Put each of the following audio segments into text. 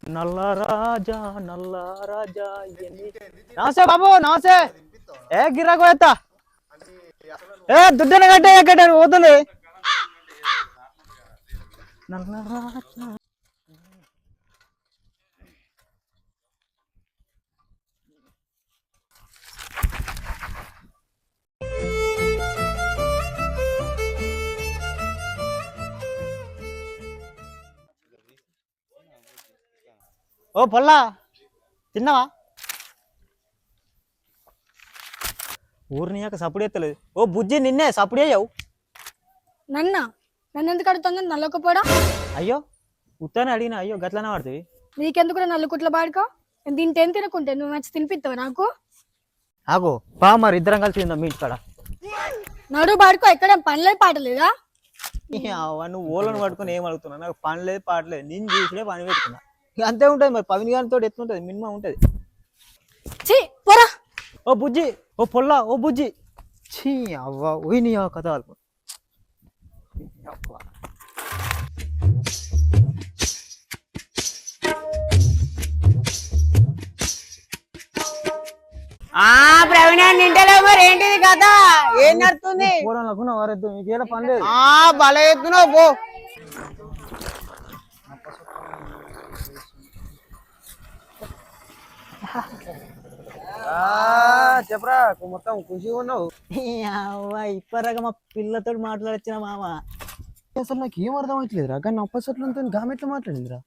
నల్ల రాజా నల్ల రాజా నమస్తే బాబు నమస్తే. ఏ గిరాకు ఎత్తా ఏ దుడ్డన కట్టే ఎక్కడ పోతుంది. నల్ల రాజా ఓ పొల్లా తిన్నావా? ఊరినియాక సప్పుడు ఎత్తలేదు. ఓ బుజ్జి నిన్నే సప్పుడు అయ్యావు. నన్ను ఎందుకు అడుగుతుంది నల్లకపోడా? అయ్యో ఉత్తనే అడిగినా. అయ్యో గట్లనే పడుతుంది. నీకెందుకు నల్లుకుట్ల బాడుకో? దీంతో ఏం తినకుంటే నువ్వు మంచి తినిపిస్తావు నాకు. ఆగో పా మరి ఇద్దరం కలిసి తిందాం మీ ఇంటికాడ. నడు బాడుకో ఎక్కడ పనిలేదు పాటలేదా? నువ్వు ఓలను పట్టుకుని ఏం అడుగుతున్నా? నాకు పని లేదు పాటలేదు. నేను చూసుడే పని పెట్టుకున్నా. అంతే ఉంటుంది మరి. పవన్ గారితో ఎట్లుంటది మినిమం ఉంటది. పోరా ఓ బుజ్జి ఓ పొల్లా ఓ బుజ్జి ఛీ అవ్వ ఓయి నీ కథ అల్ప. ప్రవీణ నింటలే మరి ఏంటిది కథ? ఏం నడుతుంది? వారెద్దు మీకేలా పని లేదు. బల ఎత్తున్నావు పో. చెప్పరా మొత్తం ఖుషిగా ఉన్నావు. ఇప్పటిదాకా మా పిల్లతో మాట్లాడొచ్చిన మామ. అసలు నాకు ఏం అర్థం అవుతలేదురా. కానీ అప్పసట్లంతో గామెట్లో మాట్లాడిందిరా.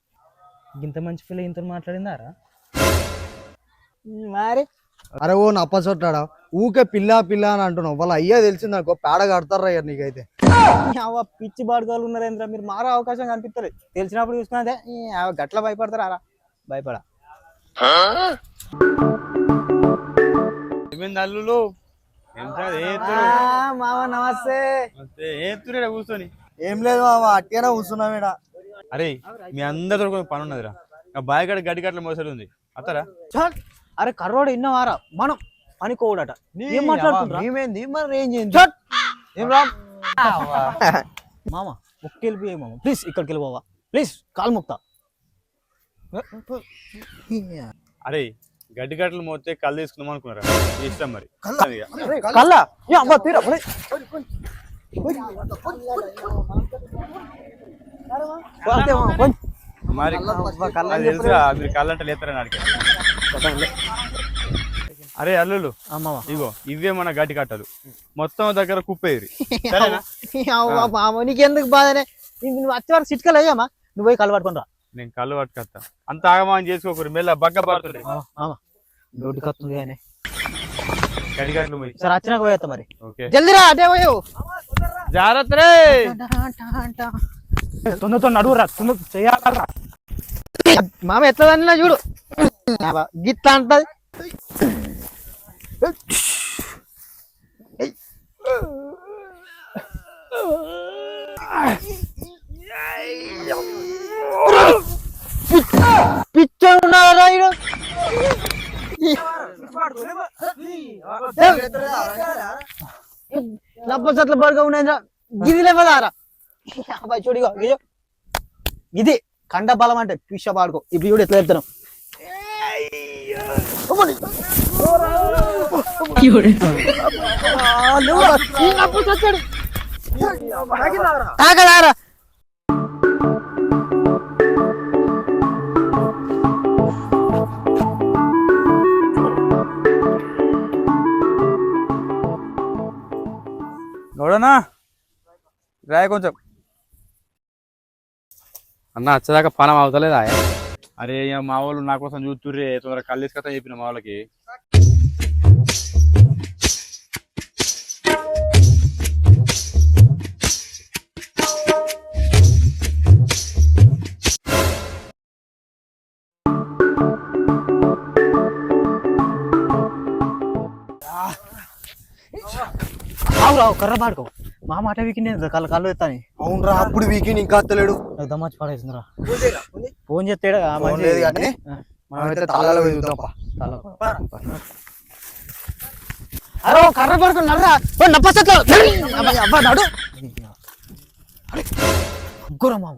ఇంత మంచి పిల్ల ఇంత మాట్లాడిందారా మరి? అరే ఓ నప్పసొట్టాడా ఊకే పిల్ల పిల్ల అని అంటున్నావు. వాళ్ళ అయ్యా తెలిసింది అనుకో పేడ కడతారా అయ్యారు నీకైతే. పిచ్చి బాడుకోవాలి ఉన్నారేంద్రా మీరు. మారే అవకాశం కనిపిస్తలేదు. తెలిసినప్పుడు చూసుకున్నదే గట్ల భయపడతారా? భయపడా అల్లులు మామ నమస్తే. కూర్చొని ఏం లేదు మామ అట్టేనా కూర్చున్నాం ఈడ. అరే మీ అందరితో కొంచెం పని ఉన్నదిరా. బాయికాడ గడ్డి గట్ల మోసలు ఉంది అత్తరా. అరే కర్రోడు ఇన్నవారా మనం అనుకోడట. ఏం మాట్లాడుతుంటా మేమేంది మరి ఏం చేయండి మామ ఒక్క వెళ్ళిపోయే మామ ప్లీజ్. ఇక్కడికి వెళ్ళిపోవా ప్లీజ్. కాలు ముక్తా. అరే గడ్డి గట్టలు మోస్తే కళ్ళు తీసుకుందాం అనుకున్నారా? ఇష్టం మరి కల్లా తీరా మరి తెలుసురా మీరు కళ్ళంటే లేస్తారని అడిగారు. అరే అల్లులు ఇగో ఇవే మన గడ్డి కట్టలు మొత్తం దగ్గర కుప్పేరి. నీకెందుకు బాధనే? నువ్వు వచ్చే వరకు సిట్కలు అయ్యామా? నువ్వు పోయి కళ్ళు పట్టుకుని రా. నేను కళ్ళు పట్టుకొస్తా. అంత ఆగమానం చేసుకోకూరు. మెల్ల బగ్గ పడుతుంది. రోడ్డుకి వస్తుంది కానీ గడ్డి గట్టలు పోయి సరే వచ్చినాక పోయేస్తా మరి. జల్దిరా అటే పోయావు. జాగ్రత్త రే. తొందరతో నడువురా. తొందర చెయ్యాలరా మామ ఎట్లా చూడు గిట్లా అంటది. పిచ్చున్నారా నప్పసట్ల బర్గా ఉన్నాయిరా. గిది లేవదారా చూడిగో ఇది కండ బలం అంటే పిచ్చ పాడుకో. ఇప్పుడు చూడు ఎట్లా చెప్తాను. తాగదారా నోడనా రాయ కొంచెం అన్న వచ్చేదాకా పనం అవుతలేదా? అరే మా వాళ్ళు నా కోసం చూస్తుర్రే. తొందరగా కళ్ళు తీసుకొస్తా చెప్పిన మా వాళ్ళకి. రావు కర్ర పాడుకో. మా మాట వీకింది కళ్ళు కళ్ళు ఎత్తాని. అవునరా అప్పుడు వీకింగ్ ఇంకా అత్తలేడు. నాకు దమ్మాచి పడేసిందిరా. ఫోన్ చేస్తాడు అరే కర్ర పడుకో నర్రా. నడు ముగ్గురా మామ.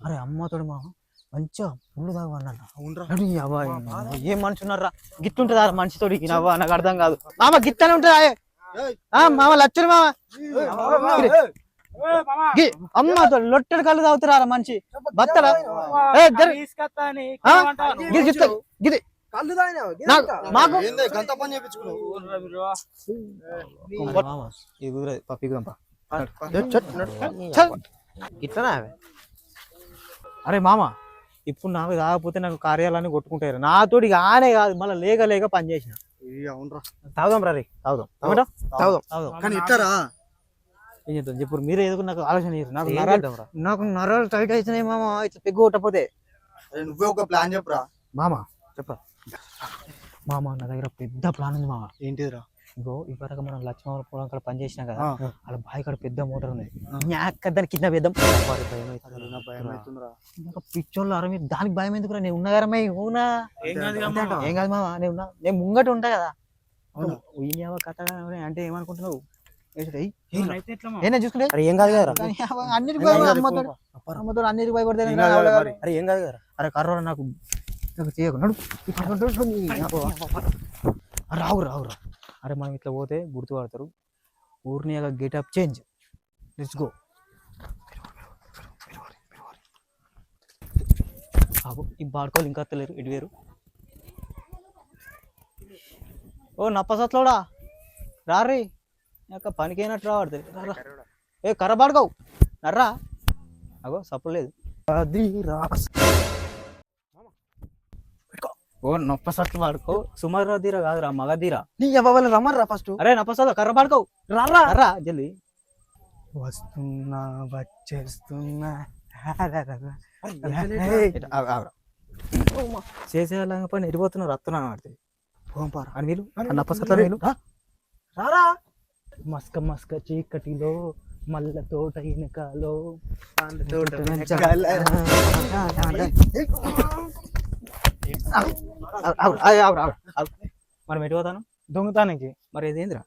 అరే అమ్మతోడు మామ మంచిగా పుల్లు తాగమన్నా ఏం మనిషి ఉన్నారా గిట్టుంటుందా మనిషితోడి నాకు అర్థం కాదు మామ గిత్తనే ఉంటుందా మామ లచ్చరు మామ అమ్మ లొట్టెడు కళ్ళు తాగుతారా మనిషి బత్తడా మాకు ఇట్లా అరే మామ ఇప్పుడు నాకు తాగకపోతే నాకు కార్యాలన్నీ కొట్టుకుంటారు నాతోటి ఆనే కాదు మళ్ళీ లేక పని చేసిన తాగుదాం రా రే తాగుదాం కానీ ఇట్లరా ఏం చేద్దాం చెప్పు మీరే ఏదో నాకు ఆలోచన నాకు నరాలు టైట్ అవుతున్నాయి మామ ఇట్లా పెగ్గు కొట్టకపోతే నువ్వే ఒక ప్లాన్ చెప్పురా. మామ చెప్పరా మామ నా దగ్గర పెద్ద ప్లాన్ ఉంది మామ. ఏంటిదిరా? ఇగో ఇప్పటిక మనం లక్ష్మణ పొలం కాడ పని చేసినాం కదా, వాళ్ళ బావి కాడ పెద్ద మోటార్ ఉంది, దాన్ని కింద వేద్దాం. పిచ్చోళ్ళు అరే మీరు దానికి భయం ఎందుకురా, నేను ఉన్నా కదా ఊనా ఏం కాదు మామ, నేను ముంగట ఉంటా కదా. కథ అంటే ఏమనుకుంటున్నావు? చూసుకుంటే ఏం కాదు కదా, అన్నిటికి అమ్మతో అన్నిటికి భయపడతాను. అరే ఏం కాదు కదా, అరే కర్ర నాకు చేయకున్నాడు. రావు రావు రా. అరే మనం ఇట్లా పోతే గుర్తుపడతారు. ఊరిని గెటప్ చేంజ్, లెట్స్ గో. ఈ బాడుకోవాలి ఇంకా తెలియరు ఇటు వేరు. ఓ నప్పసట్లోడా రారీ, నాకు పనికైనట్టు రావడుతుంది. ఏ కర్ర బాడుకోవు నర్రా, అగో సప్పలేదు. ఓ నొప్పసట్లు పాడుకో, సుమర తీరా కాదురా మగధీరా. నీ ఎవరు రమ్మరా ఫస్ట్. అరే నప్పసలు కర్ర పాడుకోవు రా జల్ది. వస్తున్నా వచ్చేస్తున్నా చేసేలాగా పని ఎడిపోతున్నారు, రత్తున్నాను ఆడుతుంది. అని వీళ్ళు నప్పసట్ల వీళ్ళు రారా. మస్క మస్క చీకటిలో మల్ల తోట వెనకాలో మనం ఎటు పోతాను? దొంగతానికి. మరి ఇదేంద్రా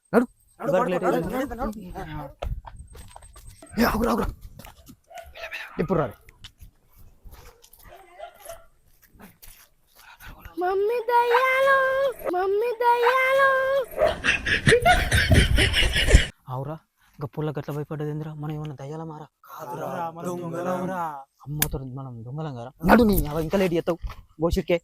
ఇప్పుడు రాదు. మమ్మీ దయ్యాలు, మమ్మీ దయ్యాలు. అవురా గప్పుల గట్ల భయపడ్డది ఏంద్రా, మనం ఏమన్నా దయ్యాల మారా? అమ్మతో మనం దొంగలం కదా. నడు నీ ఇంకా లేట్ చేస్తావు గోషిట్కే.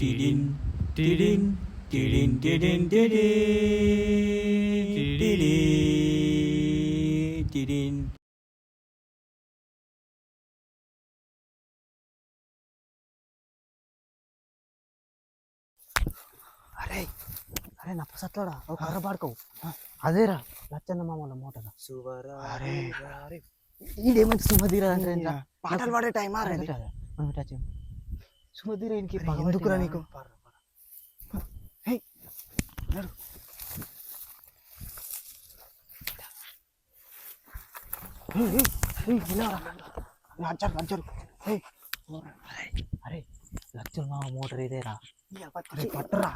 Tidin, tidin, tidin, tidin, tidin, tidin, tidin. అరే అరే నప్పసట్లాడా ఒక కర్ర పాడుకోవు. అదేరా లచ్చన్న మామూలు మోటార్. ఇదేమంటే సుమధీర అంటే పాటలు పాడే టైం సుమధీర ఎందుకురా నీకు? అరే లచ్చన్న మామ మోటార్ ఇదేరా. పట్టరా పట్టరా.